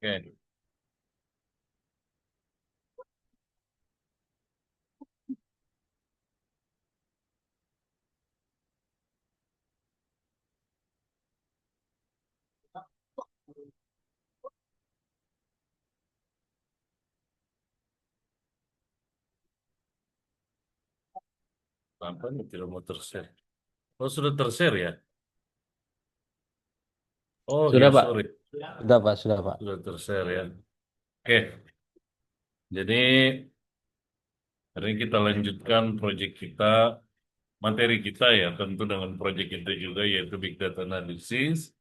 Oke, apa nih tidak mau tershare? Oh, sudah tershare ya? Oh Sudah, ya, Pak. sorry. Sudah, Pak. Sudah, Pak. Sudah tershare ya. Oke, jadi hari ini kita lanjutkan proyek kita, materi kita ya, tentu dengan proyek kita juga yaitu Big Data Analysis.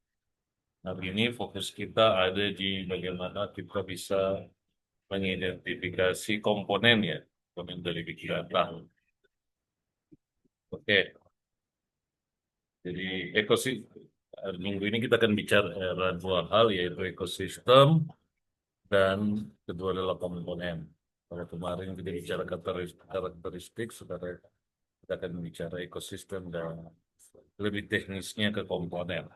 Hari ini fokus kita ada di bagaimana kita bisa mengidentifikasi komponen ya, komponen dari Big Data. Oke, jadi ekosistem. Minggu ini kita akan bicara dua hal yaitu ekosistem dan kedua adalah komponen. Kalau kemarin kita bicara karakteristik, sekarang kita akan bicara ekosistem dan lebih teknisnya ke komponen.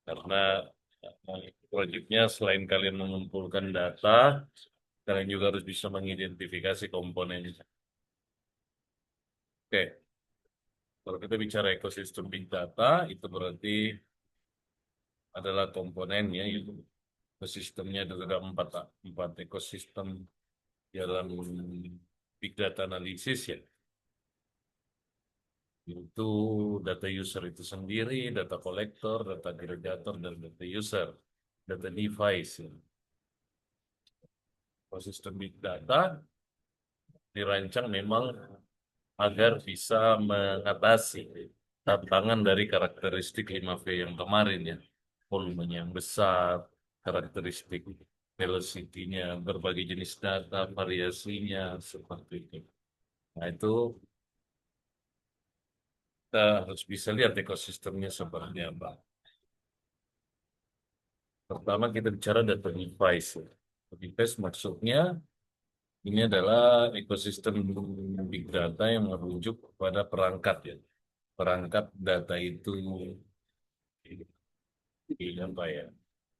Karena proyeknya selain kalian mengumpulkan data, kalian juga harus bisa mengidentifikasi komponennya. Oke, kalau kita bicara ekosistem big data, itu berarti adalah komponennya, itu ekosistemnya ada empat ekosistem dalam big data analisis ya, yaitu data user itu sendiri, data collector, data aggregator, dan data user, data device. Ya. Ekosistem big data dirancang memang agar bisa mengatasi tantangan dari karakteristik 5V yang kemarin ya. Volumenya yang besar, karakteristik velocity-nya, berbagai jenis data, variasinya, seperti itu. Nah, itu kita harus bisa lihat ekosistemnya seperti apa. Pertama kita bicara data device. Device maksudnya ini adalah ekosistem big data yang merujuk pada perangkat ya. Perangkat data itu apa ya?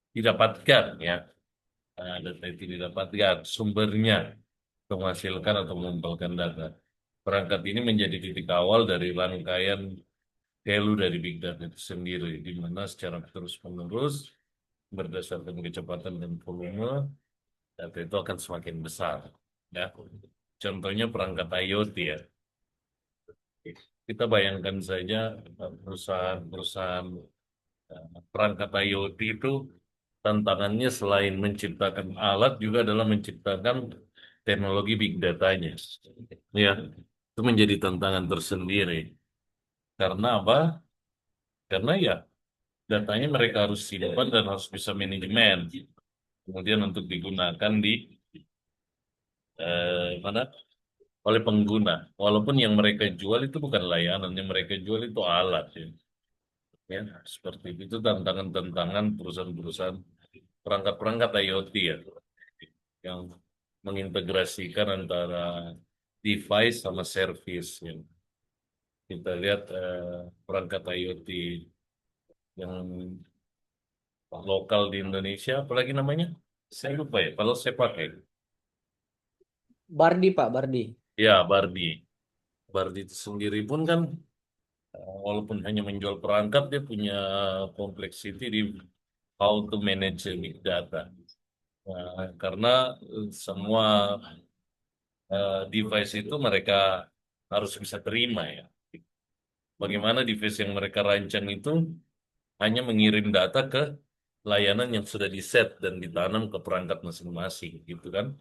Didapatkan ya. Nah, data itu didapatkan sumbernya untuk menghasilkan atau mengumpulkan data. Perangkat ini menjadi titik awal dari rangkaian value dari big data itu sendiri, di mana secara terus-menerus berdasarkan kecepatan dan volume data itu akan semakin besar. Ya, contohnya perangkat IoT ya. Kita bayangkan saja perusahaan-perusahaan perangkat IoT itu tantangannya selain menciptakan alat juga adalah menciptakan teknologi big datanya. Ya, itu menjadi tantangan tersendiri. Karena apa? Karena ya datanya mereka harus simpan dan harus bisa manajemen. Kemudian untuk digunakan di mana oleh pengguna. Walaupun yang mereka jual itu bukan layanan, yang mereka jual itu alat ya. Ya, seperti itu tantangan-tantangan perusahaan-perusahaan perangkat-perangkat IoT ya yang mengintegrasikan antara device sama service ya. Kita lihat perangkat IoT yang lokal di Indonesia, apalagi namanya? Saya lupa ya, kalau saya pakai. Bardi, Pak, Bardi. Ya, Bardi. Bardi itu sendiri pun kan walaupun hanya menjual perangkat, dia punya complexity di how to manage big data. Karena semua device itu mereka harus bisa terima ya. Bagaimana device yang mereka rancang itu hanya mengirim data ke layanan yang sudah di-set dan ditanam ke perangkat masing-masing, gitu kan?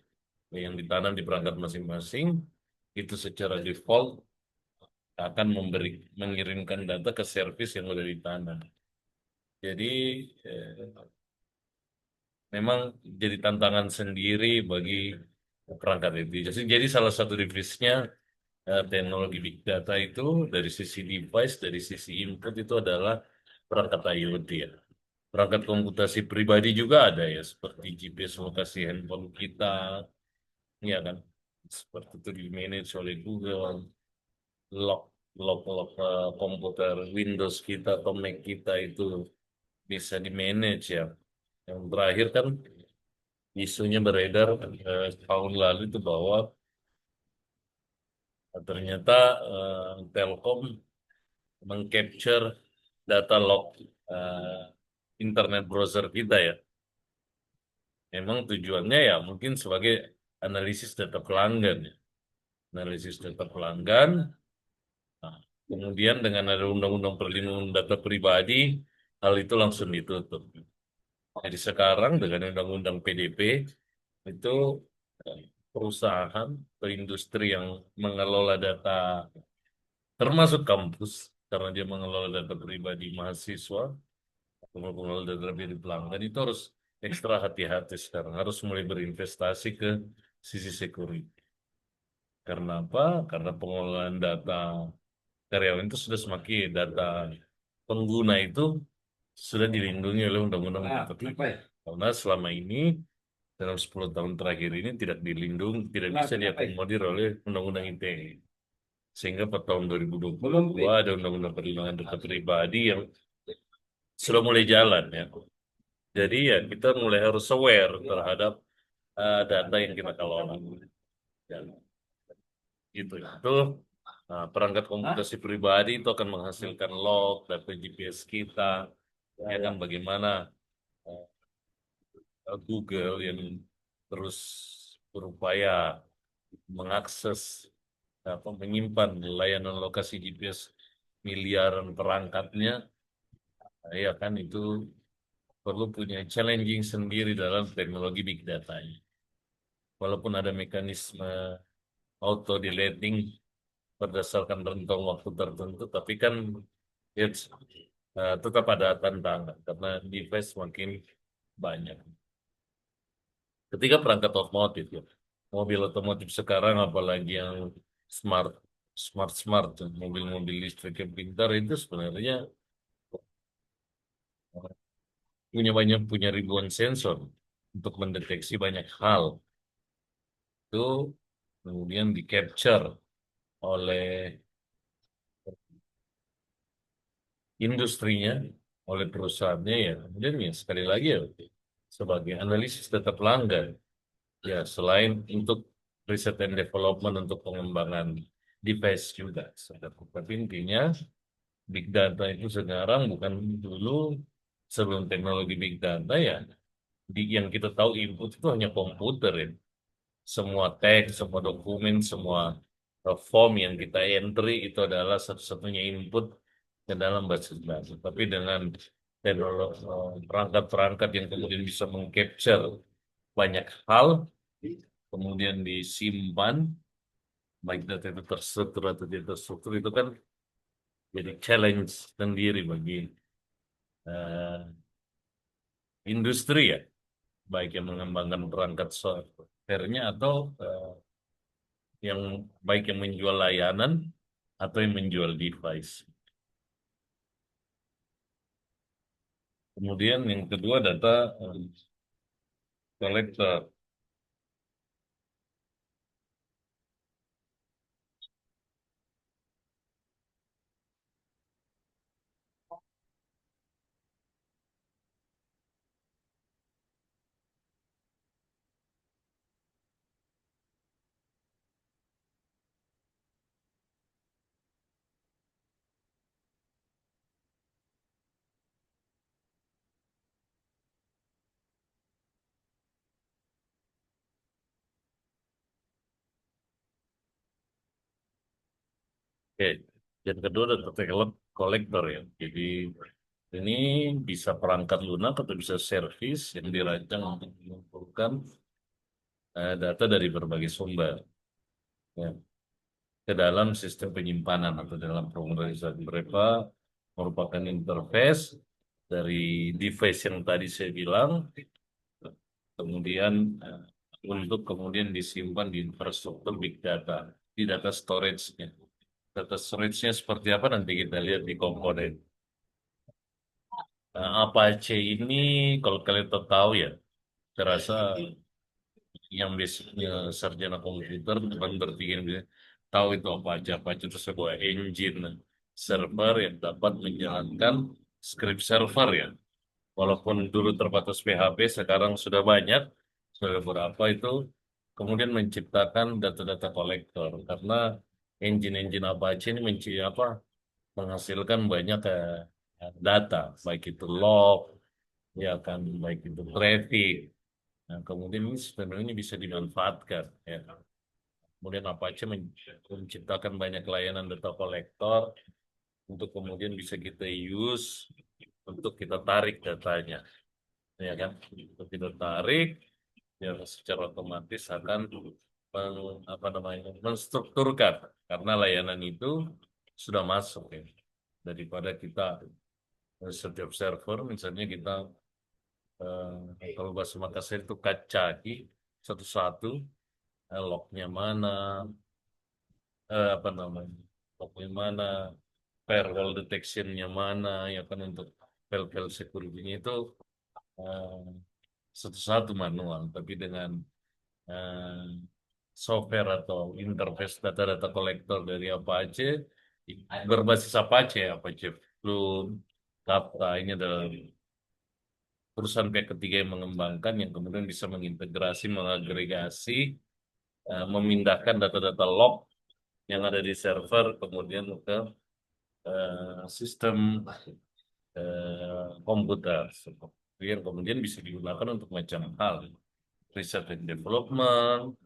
Yang ditanam di perangkat masing-masing itu secara default akan mengirimkan data ke service yang sudah ditanam. Jadi memang jadi tantangan sendiri bagi perangkat itu. Jadi salah satu divisinya teknologi big data itu dari sisi device, dari sisi input itu adalah perangkat IoT ya. Perangkat komputasi pribadi juga ada ya, seperti GPS lokasi handphone kita, ya kan. Seperti itu di manage oleh Google, lock lock komputer Windows kita atau Mac kita itu bisa di manage ya. Yang terakhir kan isunya beredar tahun lalu itu bahwa ternyata Telkom mengcapture data log eh, internet browser kita ya. Memang tujuannya ya mungkin sebagai analisis data pelanggan ya. Analisis data pelanggan. Nah, kemudian dengan ada undang-undang perlindungan data pribadi, hal itu langsung ditutup. Jadi sekarang dengan undang-undang PDP itu eh, perusahaan atau industri yang mengelola data termasuk kampus karena dia mengelola data pribadi mahasiswa atau mengelola data pribadi pelanggan itu harus ekstra hati-hati sekarang harus mulai berinvestasi ke sisi security. Karena apa? Karena pengelolaan data karyawan itu sudah semakin data pengguna itu sudah dilindungi oleh undang-undang data. Karena selama ini dalam 10 tahun terakhir ini tidak dilindungi, tidak bisa diakomodir oleh undang-undang ITE. Sehingga pada tahun 2022 ada undang-undang perlindungan data pribadi yang sudah mulai jalan ya. Jadi ya kita mulai harus aware terhadap data yang kita kelola. Ya, gitu ya. Itu perangkat komputasi pribadi itu akan menghasilkan log, data GPS kita, ya kan bagaimana Google yang terus berupaya mengakses apa menyimpan layanan lokasi GPS miliaran perangkatnya, ya kan itu perlu punya challenging sendiri dalam teknologi big data. Walaupun ada mekanisme auto deleting berdasarkan rentang waktu tertentu, tapi kan it's, tetap ada tantangan karena device makin banyak. Ketika perangkat otomotif ya, mobil otomotif sekarang apalagi yang smart, smart, mobil-mobil listrik yang pintar itu sebenarnya punya ribuan sensor untuk mendeteksi banyak hal. Itu kemudian di capture oleh industrinya, oleh perusahaannya ya. Kemudian ya sekali lagi ya sebagai analisis data pelanggan ya selain untuk riset and development untuk pengembangan device juga. Tapi intinya big data itu sekarang bukan dulu sebelum teknologi big data ya yang kita tahu input itu hanya komputer ya. Semua teks, semua dokumen, semua form yang kita entry itu adalah satu-satunya input ke dalam basis data. Tapi dengan teknologi perangkat-perangkat yang kemudian bisa mengcapture banyak hal, kemudian disimpan, baik data itu terstruktur atau tidak terstruktur, itu kan jadi challenge sendiri bagi eh, industri ya, baik yang mengembangkan perangkat software-nya atau yang baik yang menjual layanan atau yang menjual device. Kemudian yang kedua data collector. Oke, yang kedua data collector ya. Jadi ini bisa perangkat lunak atau bisa service yang dirancang untuk mengumpulkan data dari berbagai sumber ya, ke dalam sistem penyimpanan atau dalam pemrosesan. Mereka merupakan interface dari device yang tadi saya bilang, kemudian untuk kemudian disimpan di infrastruktur big data, di data storage-nya. Data storage-nya seperti apa nanti kita lihat di komponen. Apache ini kalau kalian tahu ya, saya rasa yang basicnya sarjana komputer bukan berpikir tahu itu apa aja. Apache itu sebuah engine server yang dapat menjalankan script server ya. Walaupun dulu terbatas PHP, sekarang sudah banyak beberapa itu kemudian menciptakan data-data kolektor karena engine-engine Apache ini menghasilkan banyak data, baik itu log, ya kan, baik itu traffic. Nah, kemudian ini sebenarnya bisa dimanfaatkan, ya. Kemudian Apache menciptakan banyak layanan data kolektor untuk kemudian bisa kita use untuk kita tarik datanya, ya kan? Untuk kita tarik, ya secara otomatis akan menstrukturkan karena layanan itu sudah masuk, ya. Daripada kita setiap server, misalnya kita kalau bahasa Makassar itu kacaki satu-satu, lognya mana, apa namanya, lognya mana, firewall detection-nya mana, ya kan, untuk file-file security-nya itu eh, satu-satu manual, tapi dengan eh, software atau interface data-data kolektor dari Apache berbasis Apache, Apache Flum, Kafka, ini adalah perusahaan pihak ketiga yang mengembangkan, yang kemudian bisa mengintegrasi, mengagregasi, memindahkan data-data log yang ada di server kemudian ke sistem komputer, yang kemudian bisa digunakan untuk macam hal, research and development,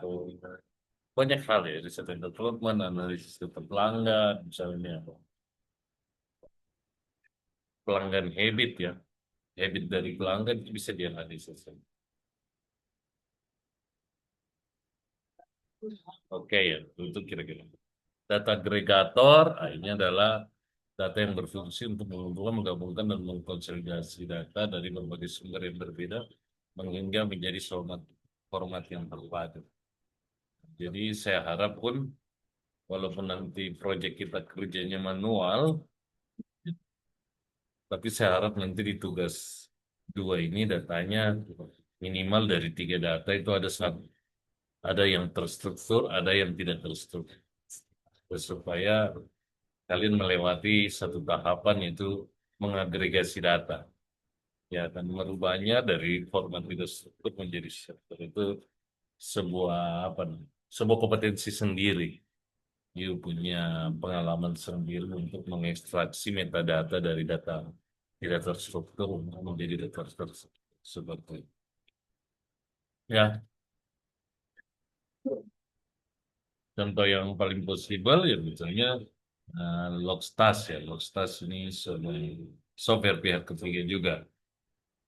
untuk banyak hal, ya, research and development, analisis data pelanggan, misalnya pelanggan habit, ya, habit dari pelanggan itu bisa dianalisis. Oke, ya, itu kira-kira. Data agregator, ini adalah data yang berfungsi untuk mengumpulkan, menggabungkan, dan mengkonsolidasi data dari berbagai sumber yang berbeda, hingga menjadi format yang terpadu. Jadi saya harap pun, walaupun nanti proyek kita kerjanya manual, tapi saya harap nanti di tugas dua ini datanya minimal dari tiga data itu ada satu, ada yang terstruktur, ada yang tidak terstruktur, supaya kalian melewati satu tahapan, yaitu mengagregasi data, ya, dan merubahnya dari format video struktur menjadi struktur. Itu sebuah apa namanya, sebuah kompetensi sendiri. You punya pengalaman sendiri untuk mengekstraksi metadata dari data tidak terstruktur menjadi data terstruktur seperti itu. Ya, contoh yang paling possible ya misalnya Logstash, ya. Logstash ini software pihak ketiga juga.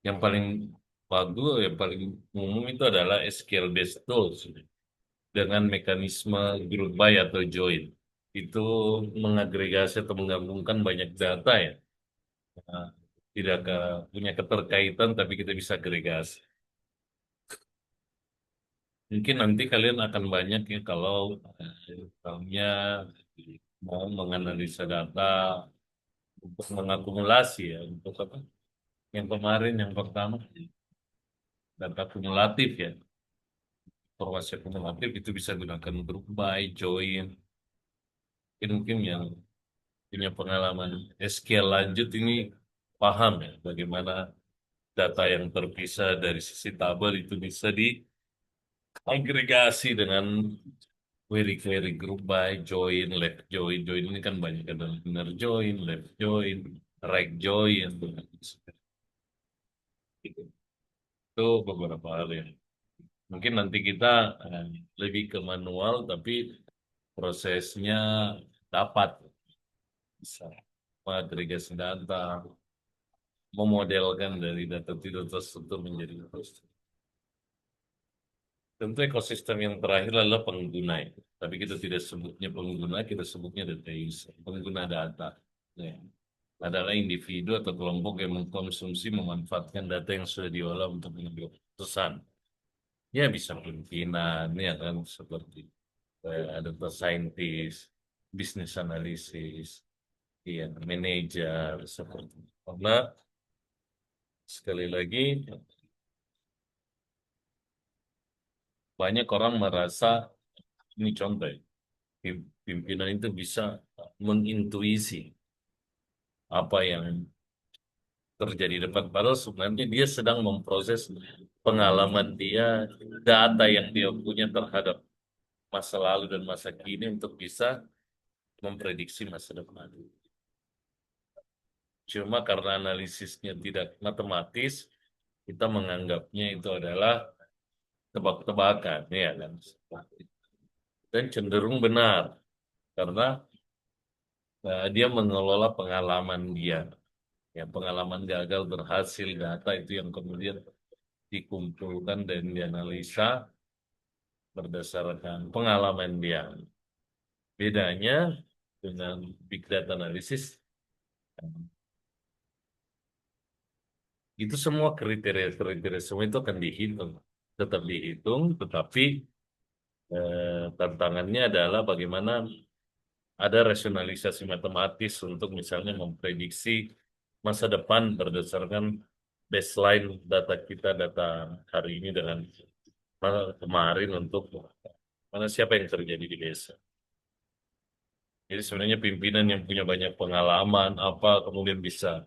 Yang paling bagus, yang paling umum itu adalah SQL based tools dengan mekanisme group by atau join. Itu mengagregasi atau menggabungkan banyak data, ya. Nah, tidak punya keterkaitan tapi kita bisa agregasi. Mungkin nanti kalian akan banyak, ya, kalau misalnya mau menganalisa data untuk mengakumulasi, ya, untuk apa? Yang kemarin yang pertama data kumulatif, ya. Informasi akumulatif itu bisa gunakan group by, join. Mungkin yang punya pengalaman SQL lanjut ini paham, ya, bagaimana data yang terpisah dari sisi tabel itu bisa diagregasi dengan query-query group by, join, left join. Join ini kan banyak, ada inner join, left join, right join. Itu beberapa hal, ya. Mungkin nanti kita eh, lebih ke manual, tapi prosesnya dapat bisa mengagregasi data, memodelkan dari data tidak terstruktur menjadi terstruktur. Tentu ekosistem yang terakhir adalah pengguna, ya. Tapi kita tidak sebutnya pengguna, kita sebutnya data user, pengguna data. Ya. Adalah individu atau kelompok yang mengkonsumsi, memanfaatkan data yang sudah diolah untuk mengambil keputusan. Ya, bisa pimpinan, ya kan, seperti data scientist, bisnis analisis, ya, manajer, seperti itu. Karena sekali lagi banyak orang merasa, ini contoh, ya, pimpinan itu bisa mengintuisi apa yang terjadi di depan, padahal sebenarnya dia sedang memproses pengalaman dia, data yang dia punya terhadap masa lalu dan masa kini untuk bisa memprediksi masa depan. Cuma karena analisisnya tidak matematis, kita menganggapnya itu adalah tebak-tebakan, ya kan? Dan cenderung benar karena dia mengelola pengalaman dia. Ya, pengalaman gagal berhasil data itu yang kemudian dikumpulkan dan dianalisa berdasarkan pengalaman dia. Bedanya dengan big data analysis, itu semua kriteria-kriteria semua itu akan dihitung, tetap dihitung, tetapi tantangannya adalah bagaimana ada rasionalisasi matematis untuk misalnya memprediksi masa depan berdasarkan baseline data kita, data hari ini dengan kemarin untuk mana siapa yang terjadi di desa. Jadi sebenarnya pimpinan yang punya banyak pengalaman, apa kemudian bisa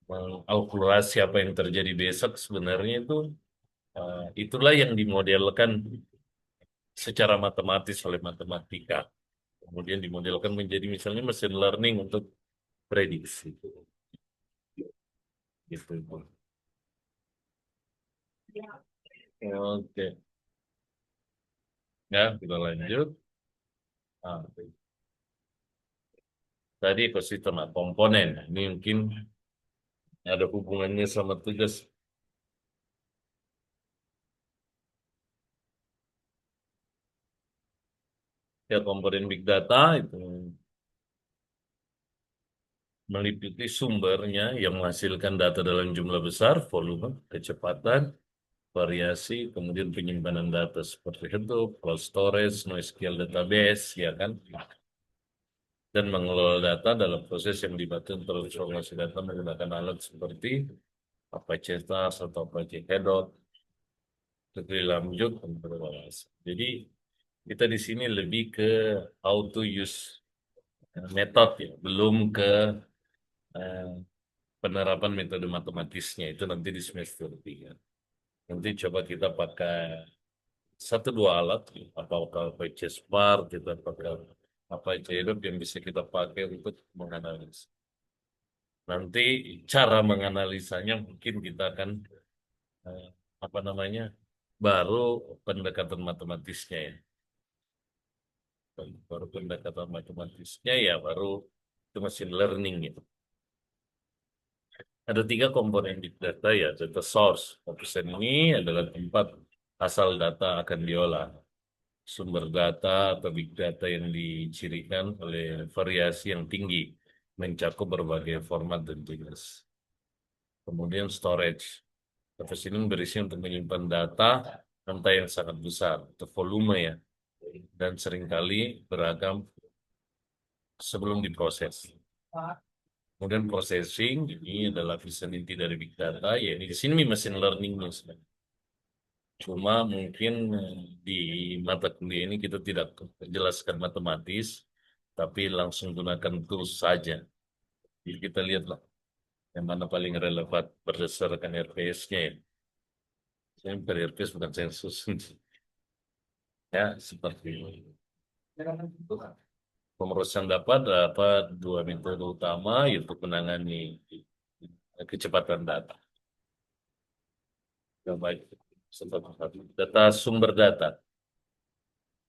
mengkalkulasi apa yang terjadi besok sebenarnya itu itulah yang dimodelkan secara matematis oleh matematika. Kemudian dimodelkan menjadi misalnya mesin learning untuk prediksi. Gitu. Oke, ya kita lanjut. Ah, tadi ekosistem komponen. Ini mungkin ada hubungannya sama tugas. Ya, komponen big data itu meliputi sumbernya yang menghasilkan data dalam jumlah besar, volume, kecepatan, variasi, kemudian penyimpanan data seperti Hadoop, cloud storage, NoSQL database, ya kan? Dan mengelola data dalam proses yang dibantu transformasi data menggunakan alat seperti Apache Spark atau Apache Hadoop, lebih lanjut untuk jadi kita di sini lebih ke how to use method ya, belum ke eh, penerapan metode matematisnya itu nanti di semester 3. Nanti coba kita pakai satu dua alat, apakah Apache Spark, kita pakai Apache Hadoop yang bisa kita pakai untuk menganalisis. Nanti cara menganalisanya mungkin kita akan eh, apa namanya baru pendekatan matematisnya ya. Baru pendekatan matematisnya ya baru itu machine learning gitu. Ada tiga komponen big data ya, data source. Fokusan ini adalah tempat asal data akan diolah. Sumber data atau big data yang dicirikan oleh variasi yang tinggi, mencakup berbagai format dan jenis. Kemudian storage. Database ini berisi untuk menyimpan data rantai yang sangat besar, atau volume ya, dan seringkali beragam sebelum diproses. Kemudian processing, ini adalah lapisan inti dari big data, ya ini di sini machine learning-nya sebenarnya. Cuma mungkin di mata kuliah ini kita tidak jelaskan matematis, tapi langsung gunakan tools saja. Jadi kita lihatlah yang mana paling relevan berdasarkan RPS-nya ya. Saya per RPS bukan sensus. Ya, seperti ini. Pemrosesan dapat dapat dua metode utama yaitu menangani kecepatan data. Yang baik, satu data sumber data.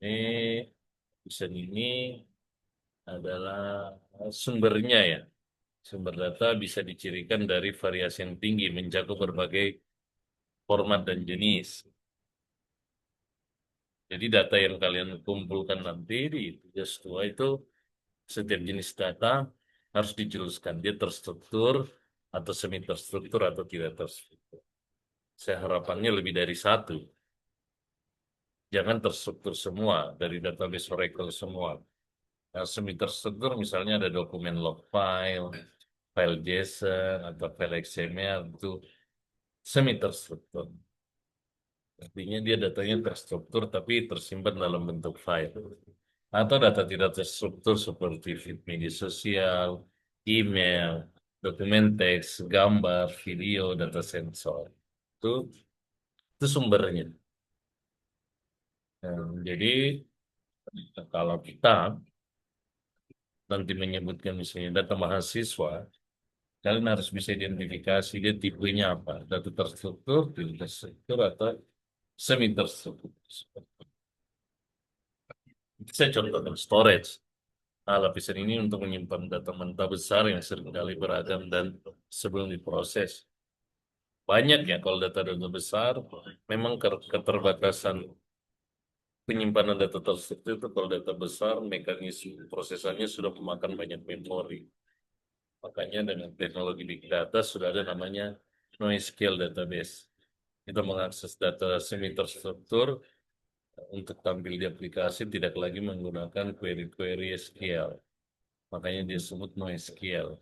Ini desain ini adalah sumbernya ya. Sumber data bisa dicirikan dari variasi yang tinggi, mencakup berbagai format dan jenis. Jadi data yang kalian kumpulkan nanti di tugas 2 itu setiap jenis data harus dijelaskan. Dia terstruktur atau semi terstruktur atau tidak terstruktur. Saya harapannya lebih dari satu. Jangan terstruktur semua dari database Oracle semua. Nah, semi terstruktur misalnya ada dokumen log file, file JSON, atau file XML itu semi terstruktur. Artinya dia datanya terstruktur tapi tersimpan dalam bentuk file. Atau data tidak terstruktur seperti feed media sosial, email, dokumen teks, gambar, video, data sensor. Itu Itu sumbernya. Jadi kalau kita nanti menyebutkan misalnya data mahasiswa, kalian harus bisa identifikasi dia tipenya apa, data terstruktur, tidak terstruktur, atau semi terstruktur. Saya contohkan storage. Nah, lapisan ini untuk menyimpan data mentah besar yang seringkali beragam dan sebelum diproses. Banyak ya kalau data-data besar, memang keterbatasan penyimpanan data terstruktur itu kalau data besar, mekanisme prosesannya sudah memakan banyak memori. Makanya dengan teknologi big data sudah ada namanya NoSQL database. Kita mengakses data semi terstruktur untuk tampil di aplikasi tidak lagi menggunakan query-query SQL. Makanya disebut NoSQL.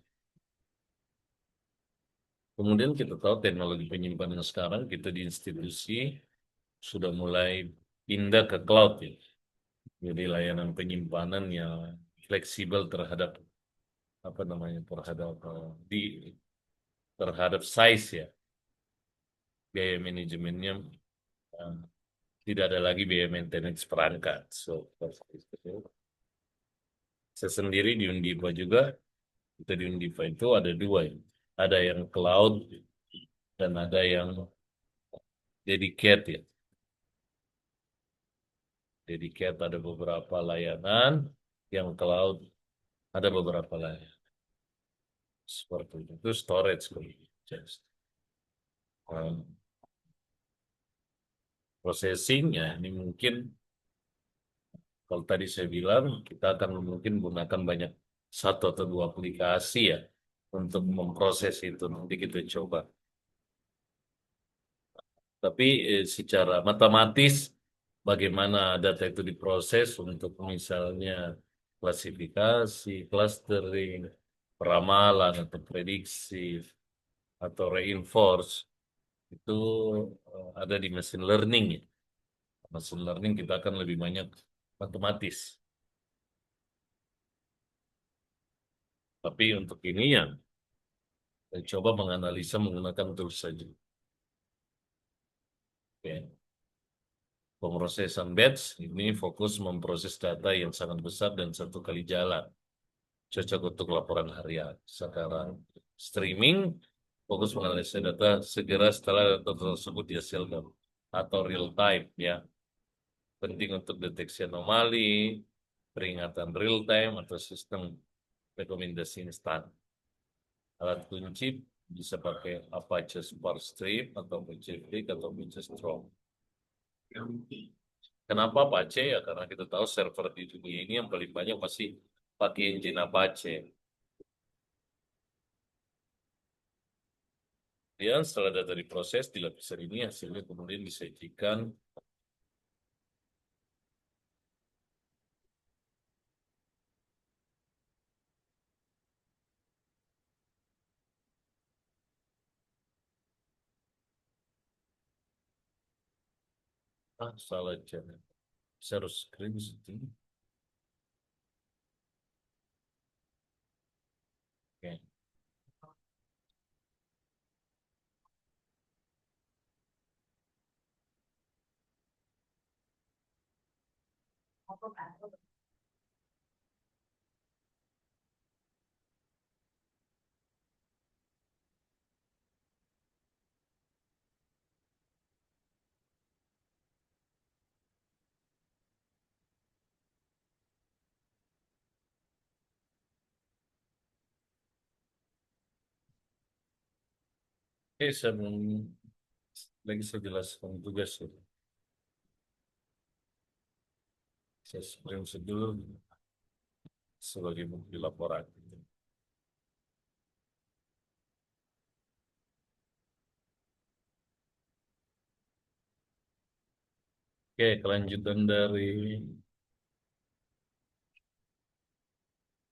Kemudian kita tahu teknologi penyimpanan sekarang kita di institusi sudah mulai pindah ke cloud ya. Jadi layanan penyimpanan yang fleksibel terhadap apa namanya terhadap size ya, biaya manajemennya eh, tidak ada lagi biaya maintenance perangkat. So, saya sendiri di Undiva juga, kita di Undiva itu ada dua ya. Ada yang cloud dan ada yang dedicated ya. Dedicated ada beberapa layanan, yang cloud ada beberapa layanan. Seperti itu storage kalau just. Processing ya ini mungkin kalau tadi saya bilang kita akan mungkin gunakan banyak satu atau dua aplikasi ya untuk memproses itu nanti kita coba. Tapi secara matematis bagaimana data itu diproses untuk misalnya klasifikasi, clustering, peramalan atau prediksi atau reinforce itu ada di machine learning ya. Machine learning kita akan lebih banyak matematis. Tapi untuk ini ya, saya coba menganalisa menggunakan tools saja. Oke. Pemrosesan batch ini fokus memproses data yang sangat besar dan satu kali jalan. Cocok untuk laporan harian. Sekarang streaming fokus menganalisa data segera setelah data tersebut dihasilkan atau real time ya. Penting untuk deteksi anomali, peringatan real time atau sistem rekomendasi instan. Alat kunci bisa pakai Apache Sparkstream atau Apache Flink atau Apache Storm. Kenapa Apache? Ya karena kita tahu server di dunia ini yang paling banyak masih pakai engine Apache. Dan setelah data diproses di lapisan ini hasilnya kemudian disajikan salah channel. Share screen setting. Oke. Oke, lagi saya jelaskan tugas ya. Saya screenshot dulu sebagai bukti laporan. Oke, kelanjutan dari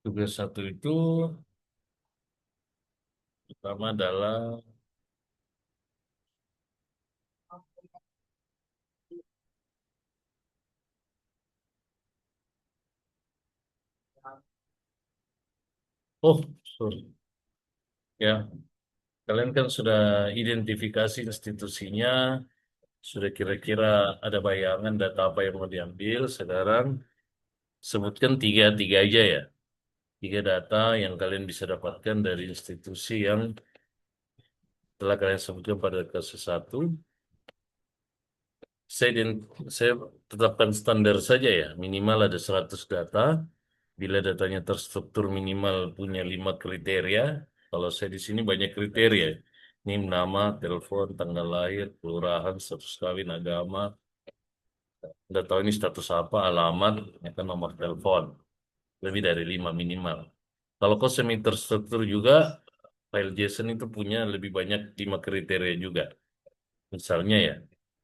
tugas satu itu pertama adalah oh sorry ya, kalian kan sudah identifikasi institusinya, Sudah kira-kira ada bayangan data apa yang mau diambil. Sekarang sebutkan tiga aja ya. Tiga data yang kalian bisa dapatkan dari institusi yang telah kalian sebutkan pada kasus satu. Saya tetapkan standar saja ya. Minimal ada 100 data. Bila datanya terstruktur minimal punya 5 kriteria. Kalau saya di sini banyak kriteria. Ini nama, telepon, tanggal lahir, kelurahan, status kawin, agama. Nggak tahu ini status apa, alamat, ya kan nomor telepon. Lebih dari 5 minimal. Kalau kau semi terstruktur juga, file JSON itu punya lebih banyak 5 kriteria juga. Misalnya ya,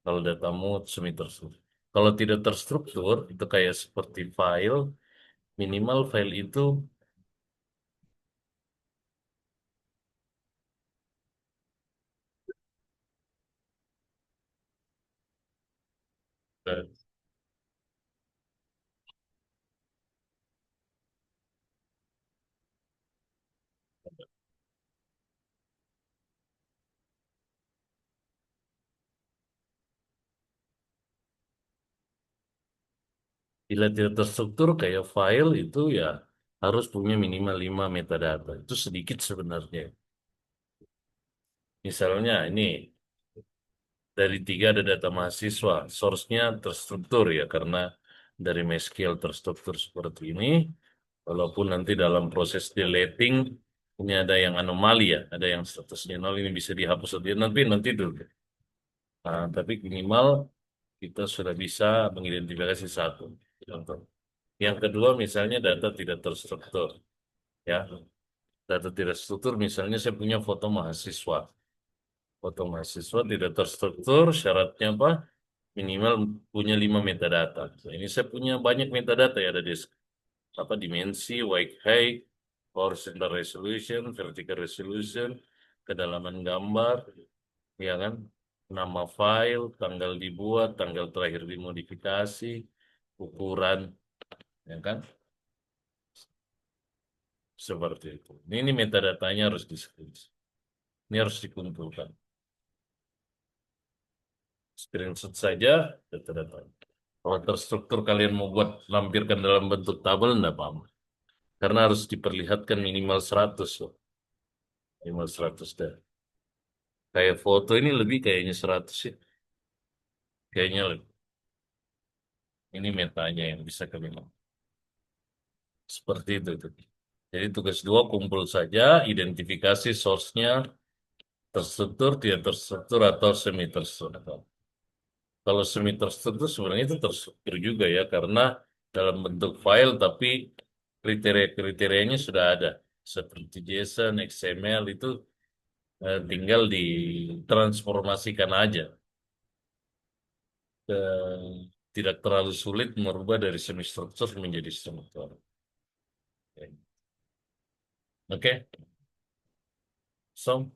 kalau datamu semi terstruktur. Kalau tidak terstruktur, itu kayak seperti file, minimal file itu eh, bila tidak terstruktur kayak file itu ya harus punya minimal 5 metadata. Itu sedikit sebenarnya. Misalnya ini dari tiga ada data mahasiswa, source-nya terstruktur ya karena dari MySQL terstruktur seperti ini. Walaupun nanti dalam proses deleting ini ada yang anomali ya, ada yang statusnya nol ini bisa dihapus saja nanti dulu. Nah, tapi minimal kita sudah bisa mengidentifikasi satu. Contoh. Yang kedua misalnya data tidak terstruktur ya. Data tidak struktur misalnya saya punya foto mahasiswa. Foto mahasiswa tidak terstruktur syaratnya apa? Minimal punya 5 metadata. Nah, ini saya punya banyak metadata ya ada di apa dimensi, white height, horizontal resolution, vertical resolution, kedalaman gambar, ya kan? Nama file, tanggal dibuat, tanggal terakhir dimodifikasi, ukuran, ya kan? Seperti itu. Ini metadatanya harus ini harus dikumpulkan. Screenshot saja data-data. Kalau terstruktur kalian mau buat lampirkan dalam bentuk tabel, enggak apa-apa. Karena harus diperlihatkan minimal 100 loh. Minimal 100 dah. Kayak foto ini lebih kayaknya 100 sih. Kayaknya lebih. Ini metanya yang bisa kami lakukan. Seperti itu. Tuh. Jadi tugas dua kumpul saja, identifikasi source-nya, terstruktur, tidak terstruktur, atau semi terstruktur. Kalau semi terstruktur sebenarnya itu terstruktur juga ya, karena dalam bentuk file tapi kriteria-kriterianya sudah ada. Seperti JSON, XML itu tinggal ditransformasikan aja. Tidak terlalu sulit merubah dari semi struktur menjadi struktur. Oke, so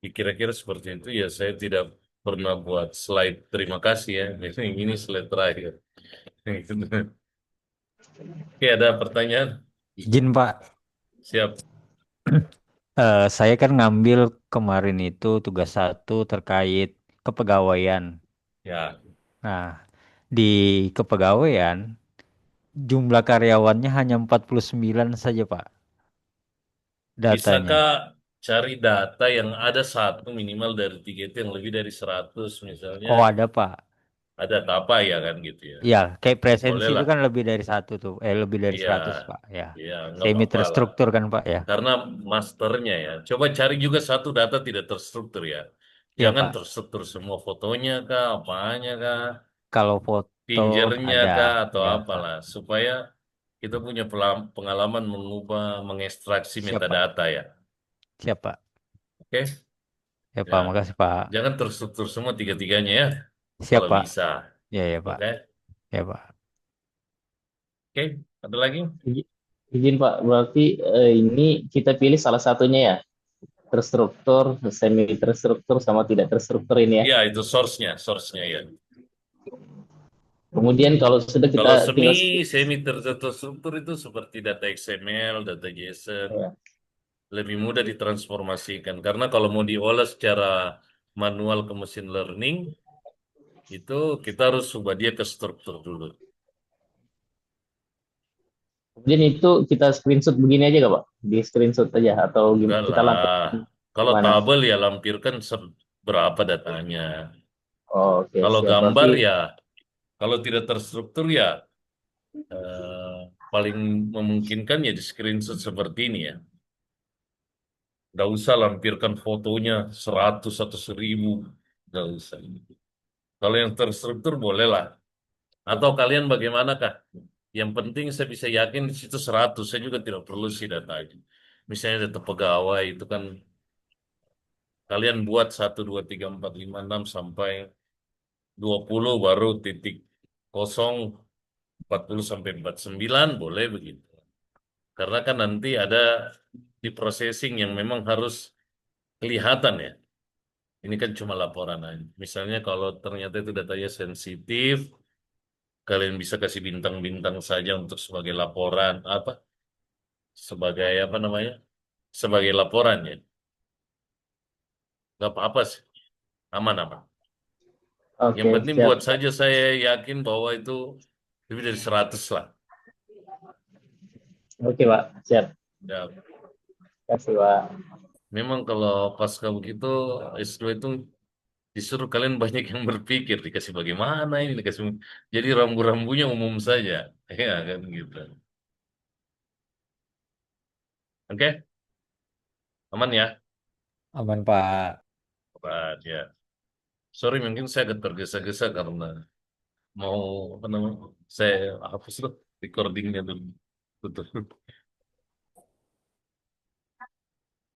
kira-kira seperti itu ya. Saya tidak pernah buat slide terima kasih ya. Ini slide terakhir. Oke, ada pertanyaan? Izin Pak, Siap. Saya kan ngambil kemarin itu tugas satu terkait kepegawaian. Ya, Nah, di kepegawaian jumlah karyawannya hanya 49 saja Pak bisakah datanya. cari data yang ada satu minimal dari tiga itu yang lebih dari 100 misalnya Oh ada Pak. ada apa ya kan gitu ya. Ya, kayak presensi itu Bolehlah. kan lebih dari satu tuh. Lebih dari Iya, 100 Pak. Ya, iya nggak semi apa-apa lah. terstruktur kan Pak ya. Karena masternya ya. Coba cari juga satu data tidak terstruktur ya. Iya Jangan Pak. terstruktur semua fotonya kah, apanya kah, Kalau foto pinjernya ada. kah, atau Ya Pak. apalah. Supaya kita punya pengalaman mengubah, mengekstraksi Siap Pak. metadata ya. Siap Pak. Oke? Ya Ya, Pak, makasih Pak. jangan terstruktur semua tiga-tiganya ya. Siap Kalau Pak. bisa. Ya ya Pak. Oke? Ya Pak. Oke, ada lagi? Izin Pak, berarti ini kita pilih salah satunya ya, terstruktur, semi terstruktur, sama tidak terstruktur ini ya. Ya, itu source-nya ya. Kemudian kalau sudah Kalau kita tinggal semi terstruktur itu seperti data XML, data JSON, ya, lebih mudah ditransformasikan. Karena kalau mau diolah secara manual ke machine learning, itu kita harus ubah dia ke struktur dulu. Kemudian itu kita screenshot begini aja gak Pak? Di screenshot aja atau Enggak kita lah. lampirkan Kalau gimana? tabel ya lampirkan berapa datanya. Oh, oke, Kalau siap. Berarti gambar ya, kalau tidak terstruktur ya eh, paling memungkinkan ya di screenshot seperti ini ya. Nggak usah lampirkan fotonya 100 atau 1000. Nggak usah. Kalau yang terstruktur boleh lah. Atau kalian bagaimanakah? Yang penting saya bisa yakin di situ 100. Saya juga tidak perlu sih datanya. Misalnya data pegawai itu kan kalian buat 1, 2, 3, 4, 5, 6 sampai 20 baru titik kosong 40 sampai 49 boleh begitu. Karena kan nanti ada di processing yang memang harus kelihatan ya. Ini kan cuma laporan aja. Misalnya kalau ternyata itu datanya sensitif, kalian bisa kasih bintang-bintang saja untuk sebagai laporan apa? Sebagai apa namanya? Sebagai laporan ya. Gak apa-apa sih. Aman-aman. Yang oke, penting siap. buat saja saya yakin bahwa itu lebih dari 100 lah. Oke, Pak. Siap. Ya, Terima kasih, Pak. memang kalau pasca begitu S2 itu disuruh kalian banyak yang berpikir dikasih bagaimana ini dikasih jadi rambu-rambunya umum saja. Ya kan gitu. Oke, aman ya? Aman, Pak. Pak, ya. Sorry mungkin saya agak tergesa-gesa karena mau apa namanya? Saya hapus dulu recordingnya dulu. Betul.